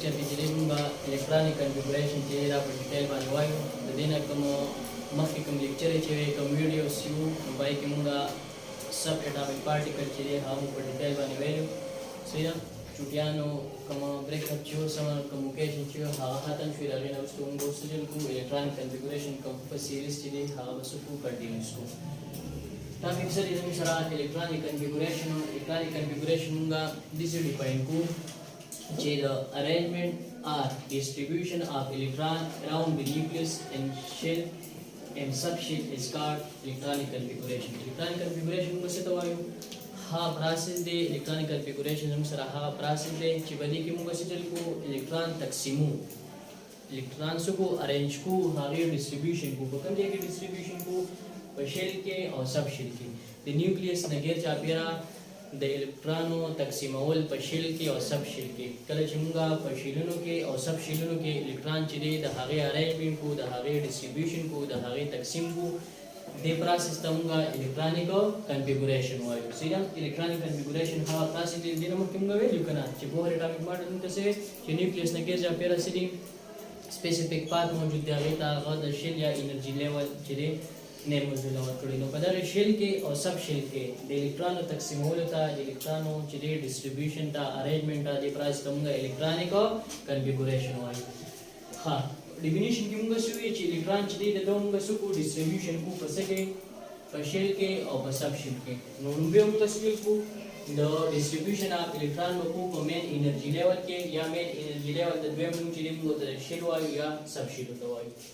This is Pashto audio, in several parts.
لیکچر کې چې موږ الکترونیک کنفیګوریشن چې را په ډیټیل باندې وایو د دې نه کوم مخکې کوم لیکچر چې کوم ویډیوز یو پای کې موږ سب اټامیک پارټیکل چې هغه په ډیټیل باندې ویلو صحیح چوټیانو کوم بریک اپ چې سم کمیونیکیشن چې هغه ختم شوی راغی نو څه موږ سجل کوم الکترونیک کنفیګوریشن کوم په سیریز چې هغه بس کو کنټینیوس کو ټاپک سره زموږ سره الکترونیک کنفیګوریشن موږ د دې ډیفاین کو چې the arrangement or distribution of electron around the nucleus and shell and subshell is called electronic configuration. Electronic configuration موږ څه ته وایو؟ هغه پروسس دی electronic configuration موږ سره هغه پروسس دی چې باندې کې موږ څه کو الکترون تقسیمو الکترون کو ارینج کو هغه ډیسټریبیوشن کو په کوم ځای کې ډیسټریبیوشن کو په شیل کې او سب شیل کې د نیوکلیس نه غیر چاپیرا د الکترونو تقسیمول په شیل کې او سب شیل کې کله چې موږ په شیلونو کې او سب شیلونو کې الکترون چې دی د هغه ارینجمنت کو د هغه ډیسټریبیوشن کو د هغه تقسیم کو د پروسس ته موږ الکترونیک کنفیګوریشن وایو سیدا الکترونیک کنفیګوریشن هغه پروسس دی د موږ کوم ویلو کنه چې بوهر اټامیک ماډل ته څه چې نیوکلیس نه کې چاپیرا سړي سپیسیفیک پارت موجود دی هغه ته هغه د شیل یا انرژي لیول چې دی نه موجوده ورکړي نو په دغه شیل کې او سب شیل کې د الکترونو تقسیمولو ته د الکترونو چې د ډیسټریبیوشن ته ارینجمنت ته د پروسس ته موږ الکترونیک کنفیګوریشن وایو ها ډیفینیشن کې موږ شوې چې الکترون چې د دوه موږ سکو ډیسټریبیوشن کو په څه کې په شیل کې او په سب شیل کې نو به موږ تسویل کو د ډیسټریبیوشن اف الکترون کو په مین انرژي لیول کې یا مین انرژي لیول د دوه موږ چې موږ د شیل وایو یا سب شیل ته وایو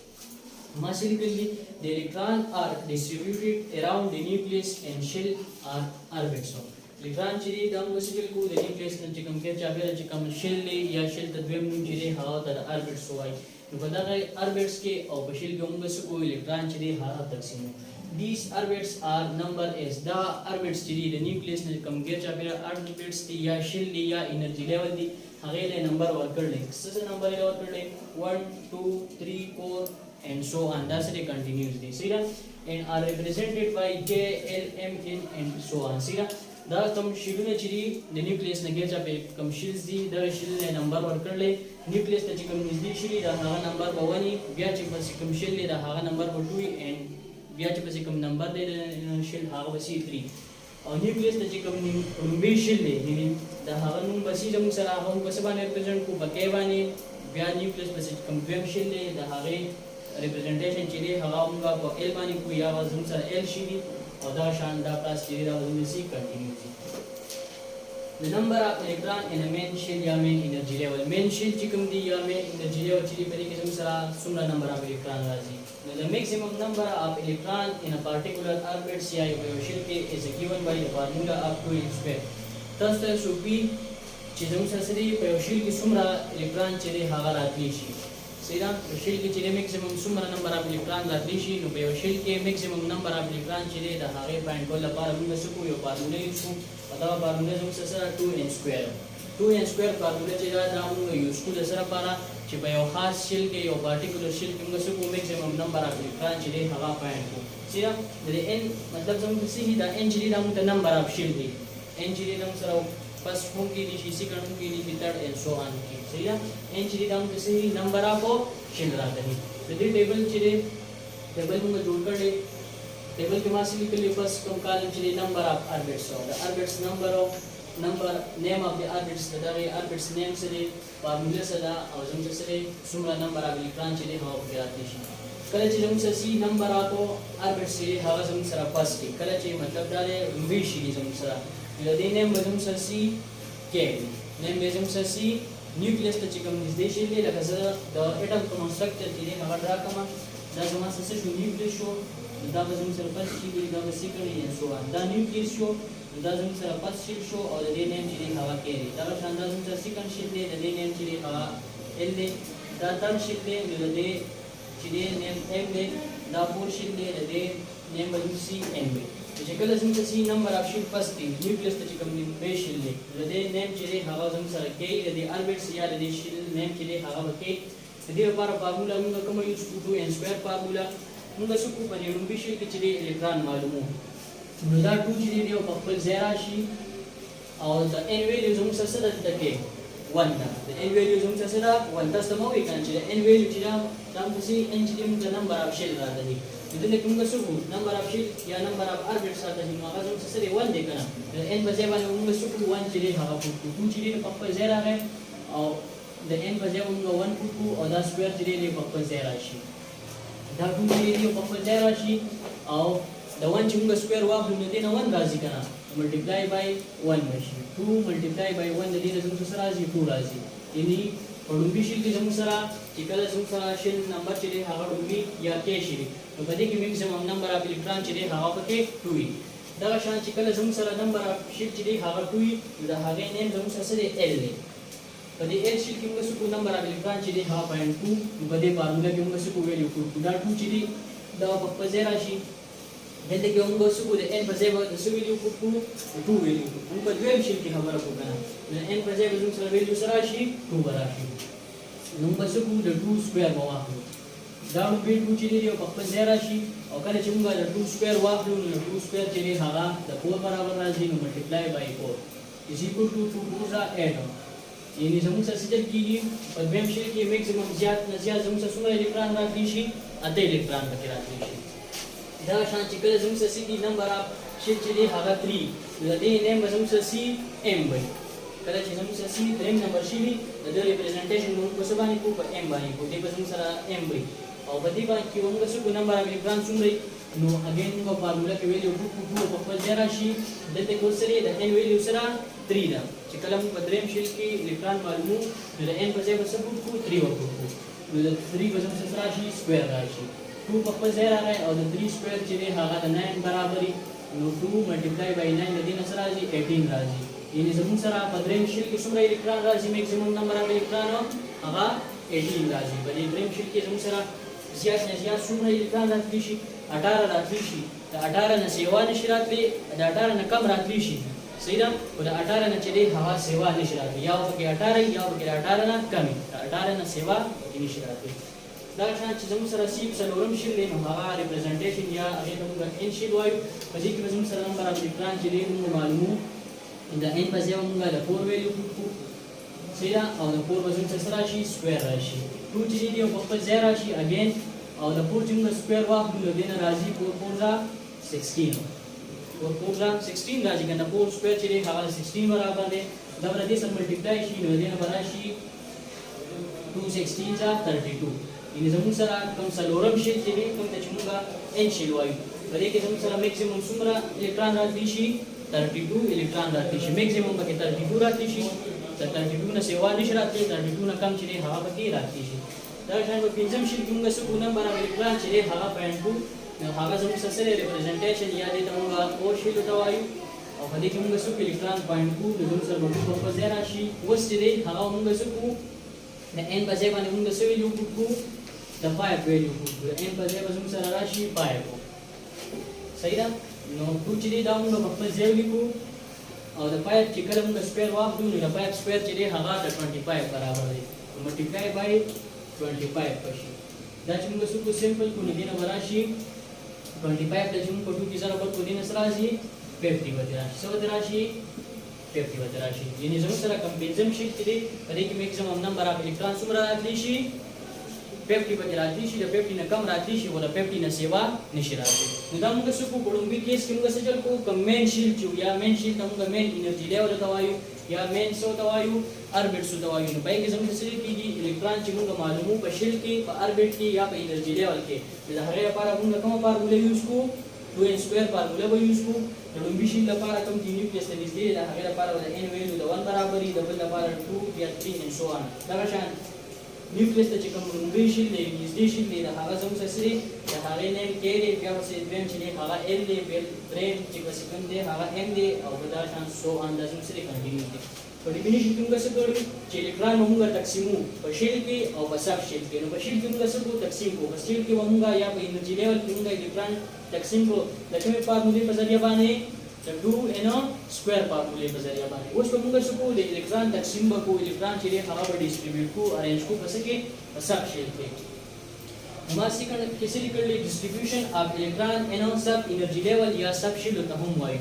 Massively, the electrons are distributed around the nucleus and shell or orbits. Electron چې دی د موږ سجل کو د نیوکلیس نه چې کوم کې چابه چې کوم شیل دی یا شیل د دویم نوم چې دی هغه د اوربټس وایي نو په دغه اوربټس کې او په شیل کې موږ سکو الکترون چې دی هغه تقسیم These orbits are number as دا orbits چې دی د نیوکلیس نه کوم کې چابه اوربټس دی یا شیل دی یا انرژي لیول دی هغه له نمبر ورکړل څه نمبر یې ورکړل 1 2 3 4 and so on that's it continues this see and are represented by K L M N and so on see دا کوم شیلونه چې دی د نیوکلیس نه کې چې کوم شیلز دی دا شیل له نمبر ورکړل نیوکلیس ته چې کوم نږدې شي دا هغه نمبر به ونی بیا چې پس کوم شیل دی دا هغه نمبر به 2 and بیا چې پس کوم نمبر دی شیل هغه به 3 او نیوکلیس ته چې کوم لومبي شیل دی دا هغه نوم به سي زموږ سره هغه په څه باندې ریپرزینټ کو پکې باندې بیا نیوکلیس پس کوم دویم شیل دی دا هغه representation چې دی هغه موږ په ال باندې کو یا زموږ سره ال شي او دا شان دا پلاس چې دا زموږ سي کنټینیو دي the number of electron in a main shell یا main energy level main shell چې کوم دی یا main energy level چې په دې کې زموږ سره څومره number of electron راځي the maximum number of electron in a particular orbit یا یو shell کې is given by the formula of 2n square تاسو ته شو پی چې زموږ سره په یو shell کې څومره electron چې دی هغه راتلی شي سیدا په شیل کې چې میکسیمم څومره نمبر اف الکترون راتلی شي نو په یو شیل کې میکسیمم نمبر اف الکترون چې دی د هغه پاینټ کول لپاره موږ څه کوو یو فارموله یوز کوو دا فارموله زموږ سره 2n سکوير 2n سکوير فارموله چې دا موږ یوز کوو د سره لپاره چې په یو خاص شیل کې یو پارټیکولر شیل کې موږ څه کوو میکسیمم نمبر اف الکترون چې دی هغه پاینټ کوو سیدا د n مطلب زموږ څه دی دا n چې دی دا موږ نمبر اف شیل دی n چې دی موږ سره first home की दी second home की दी third and so on की सही है n चीज हम जैसे ही number of shell रहते हैं तो ये टेबल चीज टेबल में जोड़ कर ले टेबल के मास लिख ले फर्स्ट कम कॉलम चीज नंबर ऑफ ऑर्बिट्स हो the orbits number name of the orbits the orbits name से फार्मूला से दा और हम से सुमरा नंबर ऑफ इलेक्ट्रॉन चीज हम गिराते हैं कल चीज हम से सी नंबर ऑफ ऑर्बिट्स से हवा हम सरा फर्स्ट कल चीज मतलब डाले रूबी शी हम सरा the name bezum sasi ke name bezum sasi nucleus ته چې کوم نږدې شي دی لکه زه د اټم کوم سټرکچر چې دی هغه ډرا کوم دا زما سره شو نیوکلیس شو دا به زموږ سره پاتې شي دا به سیکړی ان شو دا نیوکلیس شو دا زموږ سره پاتې شو او د دې نیم چې دی هغه کې دی دا شاندار زموږ سره سیکند شي دی د دې نیم چې دی هغه ال دی دا تر شي دی د دې چې دی نیم ام دی دا فور شي دی د دې نیم به سی ام دی چې کله زموږ سی نمبر اف شیل فاست دی نیوکلیس ته کوم نیم به شیل دی د دې نیم چې دی هغه زموږ سره کې د دې اوربټس یا د دې شیل نیم چې دی هغه کې د دې لپاره فارمولا موږ کوم یوز کوو 2n سکوير فارمولا موږ څه کوو په یو نوم شیل کې چې دی الکترون معلومو نو دا 2 چې دی په خپل ځای راشي او د n ویلیو زموږ سره څه ده کې 1 دا د n ویلیو زموږ څه ده 1 تاسو ته مو وایي کنه چې د n ویلیو چې دا پسې n چې موږ نمبر اف شیل راځي نو دلته موږ څه کوو نمبر اف شیل یا نمبر اف اربیټ سره نو هغه زموږ څه دی 1 دی کنه د n په ځای باندې موږ څه کوو 1 چې دی هغه کوو 2 چې دی په خپل ځای راغی او د n په ځای موږ 1 کوو او دا سکوير چې دی په خپل ځای راشي دا 2 چې دی په خپل ځای راشي او د 1 چې موږ سکوير واخلو نو دینه 1 راځي کنه multiply by 1 بشي 2 multiply by 1 د دې زموږ سره راځي 2 راځي یعنی په لومبي شیل کې زموږ سره چې کله زموږ سره شیل نمبر چې دی هغه لومبي یا کې شي نو په دې کې میکسیمم نمبر اف الکترون چې دی هغه پکې 2 وي دا شان چې کله زموږ سره نمبر اف شیل چې دی هغه 2 وي نو دا هغه نیم زموږ سره L دی په دې L شیل کې موږ څه کو نمبر اف الکترون چې دی هغه 0.2 نو په دې فارمولا کې موږ څه کو ویلیو کو دا 2 چې دی دا په خپل ځای راشي دلته کې موږ څه کو د n په ځای باندې څه ویلیو کو 2 ویلیو موږ په دویم شیل کې خبره کو کنه n په ځای باندې سره ویلیو سره راشي 2 راشي نو موږ څه کو د 2 سکوير واخلو دا نو به 2 چې دی په خپل ځای راشي او کله چې موږ د 2 سکوير واخلو نو 2 سکوير چې دی هغه د 4 برابر راځي نو ملټیپلای بای 4 is equal to 2 4 8 یعنی زموږ څه سجل کیږي په دویم شیل کې میکسیمم زیات نه زیات زموږ څومره الکترون راځي شي اته الکترون پکې راځي شي دا شان چې کله زموږ څه دی نمبر اف شیل چې دی هغه 3 د دې نیم زموږ څه سی m وي کله چې زموږ څه سی دریم نمبر شي د دې ریپرزنټیشن موږ په څه باندې کو په m باندې کو دې په زموږ سره m وي او په دې باندې کې موږ څه کو نمبر اف الکترون څومره نو اگین موږ فارمولا کې ویلیو کو په خپل ځای راشي دلته کو سره د n ویلیو سره 3 ده چې کله موږ په دریم شیل کې الکترون معلومو نو د n په ځای به څه کو 3 ورکو نو د 3 په ځای سره راشي سکوير راشي 2 په خپل ځای راغی او د 3 سکوير چې دی هغه د 9 برابرۍ نو 2 ملټیپلای بای 9 د دې نه سره راځي 18 راځي یعنی زموږ سره په دریم شیل کې څومره الکترون راځي میکسیمم نمبر اف الکترون هغه 18 راځي په دې دریم شیل کې زموږ سره زیات نه زیات څومره الکترون راځي شي 18 راځي شي د 18 نه سیوا نشي راتلی د 18 نه کم راتلی شي صحیح ده او د 18 نه چې دی هغه سیوا نشي راتلی یا پکې 18 یا پکې 18 نه کم 18 نه سیوا نشي راتلی دا شان چې زموږ سره سی څلورم شیل دی نو هغه ریپرزنټیشن یا هغه ته موږ n شیل وایو په دې کې زموږ سره نمبر اف الکترون چې دی موږ معلومو د n په ځای موږ د 4 ویلیو کو صحیح ده او د 4 په ځای سره راشي سکوير راشي 2 چې دی په خپل ځای راشي اگین او د 4 چې موږ سکوير واخلو نو دینه راځي 4 16 4 16 راځي کنه 4 سکوير چې دی هغه 16 برابر دی دا ور دې سره ملټیپلای شي نو دینه راشي 2 16 32 یعنی زموږ سره کوم څلورم شیل چې دی کوم چې موږ n شیل وایو په دې کې زموږ سره میکسیمم څومره الکترون راځي شي 32 الکترون راځي شي میکسیمم پکې 32 راځي شي 32 نه سیوا نشي راځي 32 نه کم چې دی هغه پکې راځي شي دا شان په پنځم شیل کې موږ څه کو نمبر اف الکترون چې دی هغه 0.2 نو هغه زموږ سره ریپرزنټیشن یا دې ته موږ او شیل ته وایو او په دې کې موږ څه الکترون 0.2 د زموږ سره په ځای راشي اوس چې دی هغه موږ څه کو د n په ځای باندې موږ څه ویلیو کو د 5 ویلیو کو د n په ځای باندې سره راشي 5 صحیح ده نو 2 چې دا موږ په خپل ځای لیکو او د 5 چې کله موږ سکوير واخلو نو د 5 سکوير چې دی هغه د 25 برابر دی ملټیپلای بای 25 پشي دا چې موږ څه سمپل کو نه دینه راشي 25 د چې موږ په 2 کې سره په کو دینه سره راځي 50 وته راشي څه وته راشي 50 وته راشي یعنی زموږ سره کوم پنځم شیل چې دی په دې کې میکسیمم نمبر اف الکترون څومره راتلی شي 50 پکې راځي شي د 50 نه کم راځي شي او د 50 نه سیوا نشي راځي نو دا موږ څه کو ګړومبي کیس کې موږ څه چل کو کوم مین شیل چې یا مین شیل ته موږ مین انرژي لیول ته وایو یا مین سو ته وایو اربټ سو ته وایو نو پای کې زموږ څه کېږي الکترون چې موږ معلومو په شیل کې په اربټ کې یا په انرژي لیول کې د هغه لپاره موږ کومه فارموله یوز کو 2n سکوير فارموله به یوز کو د ګړومبي شیل لپاره کوم چې نیوکلیس ته نږدې د هغه لپاره د n ویلیو د 1 برابرۍ د بل لپاره 2 یا 3 and so on دا شان نیوکلیس ته چې کوم لومړی شیل دی نږدې شیل دی هغه زموږ سره د هغه نیم کې دی بیا ورسې دویم چې دی هغه ال دی بل دریم چې کوم دی هغه ام دی او دا شان سو اندازې سره کنټینیو دی په ډیفینیشن کې موږ څه کوو چې الکترون موږ تقسیمو په شیل کې او په سب شیل کې نو په شیل کې موږ څه کوو تقسیم کوو په شیل کې موږ یا په انرژي لیول کې موږ الکترون تقسیم کوو د کومې فارمولې په ذریعہ باندې د 2n سکوير فارمولې په ذریعہ باندې اوس په موږ څه کوو د الکترون تقسیم به کوو الکترون چې هغه به ډیسټریبیوټ کوو ارینج کوو پس کې په سب شیل کې ما سیکنډ کیسه لیکلې ډیسټریبیوشن اف الکترون ان سب انرژي لیول یا سب شیل ته هم وایي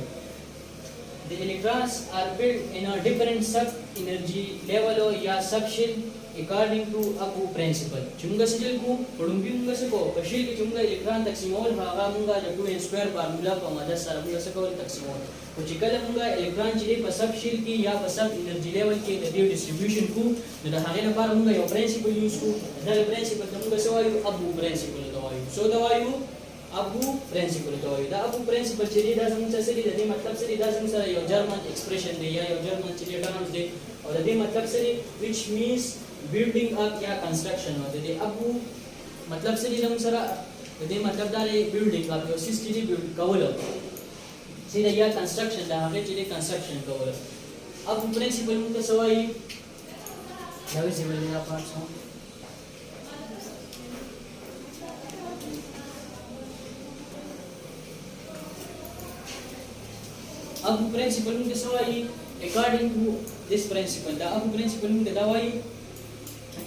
the electrons are built in a different sub energy level या sub shell according to abu principle chunga shell ku pudumbi munga sako shell ki chunga electron taksimol haga munga the 2n square formula pa madad sara munga sako taksimol to chikala munga electron chile pa sub shell ki ya pa sub energy level ki the distribution ku the hage na par munga yo principle use ku the principle munga sawayu abu principle dawayu so dawayu abu principle to da abu principle chiri da samsa seri da matlab seri da samsa yo german expression de ya yo german chiri terms de aur da matlab seri which means building up ya construction ho de abu matlab seri samsa de matlab da building up yo system build kawlo seri ya construction da hage chiri construction kawlo abu principle mun ka sawai nawi se wala parts ho abu principle mun sawai according to this principle the abu principle mun dawai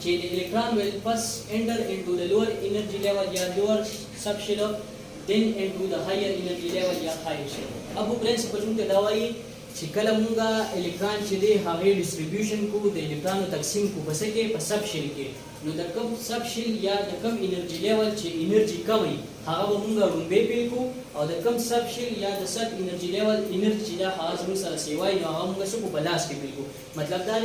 che the electron will first enter into the lower energy level ya lower subshell then into the higher energy level ya higher shell abu principle mun dawai chikala munga electron chile high distribution ko the electron taksim ko basake pa subshell ke no the kam subshell ya the kam energy level che energy kamai haga munga rumbe pe ko or the kam subshell ya the sub energy level energy da has mun sara sewai no haga munga su ko balas ke pe ko matlab da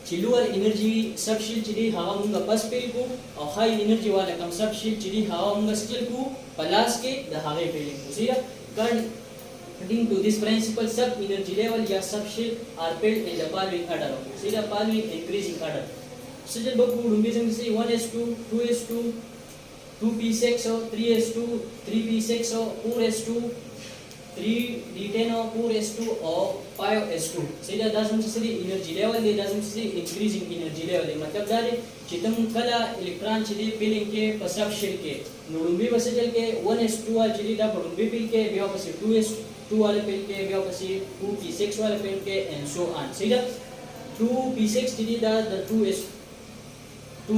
che lower energy subshell chile haga munga pas pe ko और high energy wala kam subshell chile haga munga skill ko balas ke da haga pe ko sia kan according to this principle sub energy level ya subshell are built in the following order see the following increasing order so the book would be saying 1s2 2s2 2p6 or 3s2 3p6 or 4s2 3d10 or 4s2 or 5s2 see that doesn't say energy level they doesn't say increasing energy level मतलब दारे चितम कला electron chilli पिलिंग के सबशेल के नुडुंबी बसजल के 1s2 वाला चिली दा पडुंबी पिल के बिया पसे 2s2 वाला पिल के बिया पसे 2p6 वाला पिल के and so on see that 2p6 चिली दा the 2s2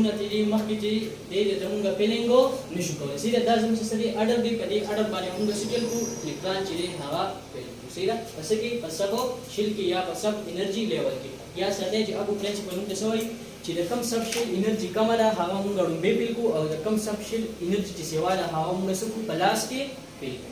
na tili makiti de damunga pelengo nishuko sida dazum sasari adar di kadi adar bale munga sikel ku electron chile hawa pelengo sida pasaki pasako shilki ya pasab energy level ki ya sade je abu principle munga sawai chile kam subshell energy kamala hawa munga rumbe pilku aw kam subshell energy ti sewala hawa munga suku palas ke pilku